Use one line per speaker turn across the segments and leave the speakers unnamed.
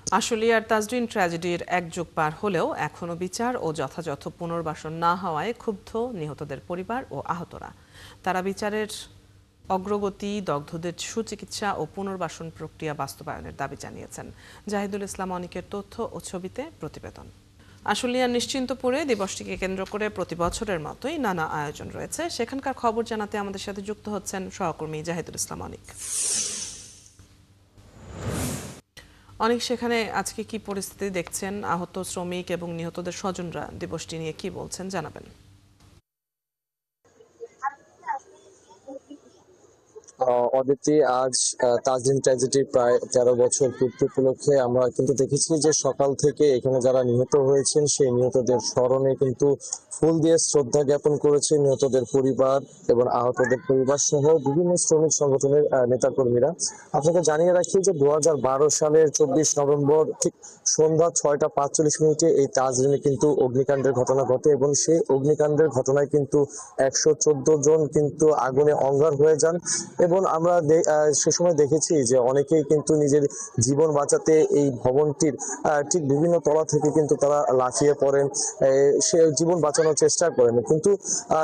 আশুলিয়ার তাজরিন ট্র্যাজেডির এক যুগ পার হলেও এখনও বিচার ও যথাযথ পুনর্বাসন না হওয়ায় ক্ষুব্ধ নিহতদের পরিবার ও আহতরা। তারা বিচারের অগ্রগতি, দগ্ধদের সুচিকিৎসা ও পুনর্বাসন প্রক্রিয়া বাস্তবায়নের দাবি জানিয়েছেন। জাহিদুল ইসলাম অনিকের তথ্য ও ছবিতে প্রতিবেদন। আশুলিয়ার নিশ্চিন্তপুরে দিবসটিকে কেন্দ্র করে প্রতি বছরের মতোই নানা আয়োজন রয়েছে। সেখানকার খবর জানাতে আমাদের সাথে যুক্ত হচ্ছেন সহকর্মী জাহিদুল ইসলাম অনিক। অনেক সেখানে আজকে কি পরিস্থিতি দেখছেন, আহত শ্রমিক এবং নিহতদের স্বজনরা দিবসটি নিয়ে কি বলছেন জানাবেন।
অদিতি, আজ তাজরিন ট্র্যাজেডি প্রায় 13 বছর পূর্তি উপলক্ষে আমরা কিন্তু দেখেছি যে সকাল থেকে এখানে যারা নিহত হয়েছেন সেই নিহতদের স্মরণে কিন্তু ফুল দিয়ে শ্রদ্ধা জ্ঞাপন করেছে নিহতদের পরিবার এবং আহতদের পরিবার সহ বিভিন্ন শ্রমিক সংগঠনের নেতাকর্মীরা। আপনাকে জানিয়ে রাখি যে 2012 সালের 24 নভেম্বর ঠিক সন্ধ্যা 6টা 45 এই তাজরিনে কিন্তু অগ্নিকাণ্ডের ঘটনা ঘটে এবং সেই অগ্নিকাণ্ডের ঘটনায় কিন্তু 114 জন কিন্তু আগুনে অঙ্গার হয়ে যান। এবং আমরা সে সময় দেখেছি যে অনেকেই কিন্তু নিজের জীবন বাঁচাতে এই ভবনটির ঠিক বিভিন্ন তলা থেকে কিন্তু তারা লাফিয়ে পড়েন, সে জীবন বাঁচানোর চেষ্টা করেন, কিন্তু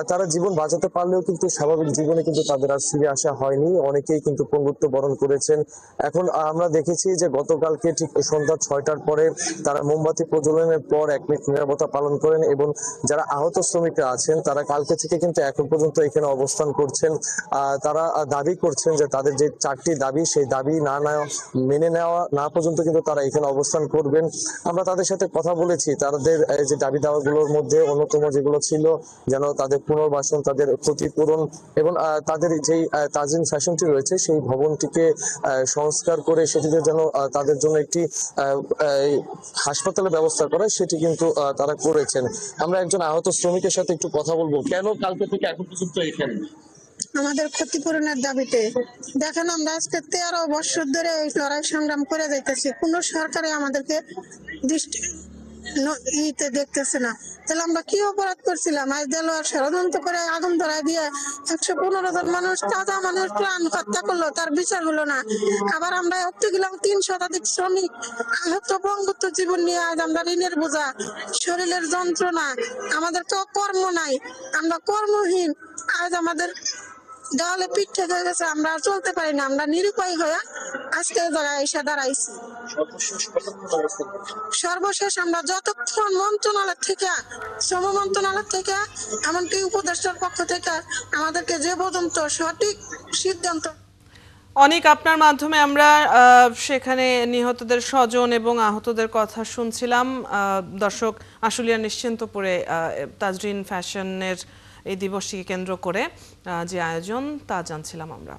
তারা জীবন বাঁচাতে পারলেও কিন্তু স্বাভাবিক জীবনে কিন্তু তাদের আর ফিরে আসা হয়নি। অনেকেই কিন্তু পঙ্গুত্ব বরণ করেছেন। এখন আমরা দেখেছি যে গতকালকে ঠিক সন্ধ্যা 6টার পরে তারা মোমবাতি প্রজ্বলনের পর 1 মিনিট নীরবতা পালন করেন এবং যারা আহত শ্রমিকরা আছেন তারা কালকে থেকে কিন্তু এখন পর্যন্ত এখানে অবস্থান করছেন। তারা দাবি করছেন যে তাদের যে 4টি দাবি সেই দাবি মেনে নেওয়া না পর্যন্ত কিন্তু তারা এখানে অবস্থান করবেন। আমরা তাদের সাথে কথা বলেছি। তাদের যে দাবি দাওয়াগুলোর মধ্যে অন্যতম যেগুলো ছিল যেন তাদের পুনর্বাসন, তাদের ক্ষতিপূরণ এবং তাদের যেই তাজরিন ফ্যাশনটি রয়েছে সেই ভবনটিকে সংস্কার করে সেটিতে যেন তাদের জন্য একটি হাসপাতালের ব্যবস্থা করা, সেটি কিন্তু তারা করেছেন। আমরা একজন আহত শ্রমিকের সাথে একটু কথা বলবো। কেন কালকে থেকে এখন পর্যন্ত এখানে?
আমাদের ক্ষতিপূরণের দাবিতে। দেখেন, আমরা আজকে 13 বছর ধরে এই লড়াই সংগ্রাম করে যাইতেছি, কোন সরকারে আমাদেরকে ইতে দেখতেছে না। তাহলে আমরা কি অপরাধ করছিলাম? আজ দেলোয়ার ষড়যন্ত্র করে আগুন ধরায় দিয়ে 115 জন মানুষ, তাজা মানুষ প্রাণ হত্যা করলো, তার বিচার হলো না। আবার আমরা হত্যা গেলাম 3 শতাধিক শ্রমিক আহত বঙ্গুত্ব জীবন নিয়ে। আজ আমরা ঋণের বোঝা, শরীরের যন্ত্রণা, আমাদের তো কর্ম নাই, আমরা কর্মহীন। আজ আমাদের দেওয়ালে পিঠ থেকে গেছে, আমরা চলতে পারি না। আমরা নিরুপায় হয়ে আজকে জায়গায় এসে দাঁড়াইছি। সর্বশেষ আমরা যতক্ষণ মন্ত্রণালয় থেকে, শ্রম মন্ত্রণালয় থেকে, এমনকি উপদেষ্টার পক্ষ থেকে আমাদেরকে যে পর্যন্ত সঠিক সিদ্ধান্ত।
অনেক আপনার মাধ্যমে আমরা সেখানে নিহতদের স্বজন এবং আহতদের কথা শুনছিলাম। দর্শক, আশুলিয়ার নিশ্চিন্তপুরে তাজরিন ফ্যাশনের এই দিবসটিকে কেন্দ্র করে যে আয়োজন তা জানছিলাম আমরা।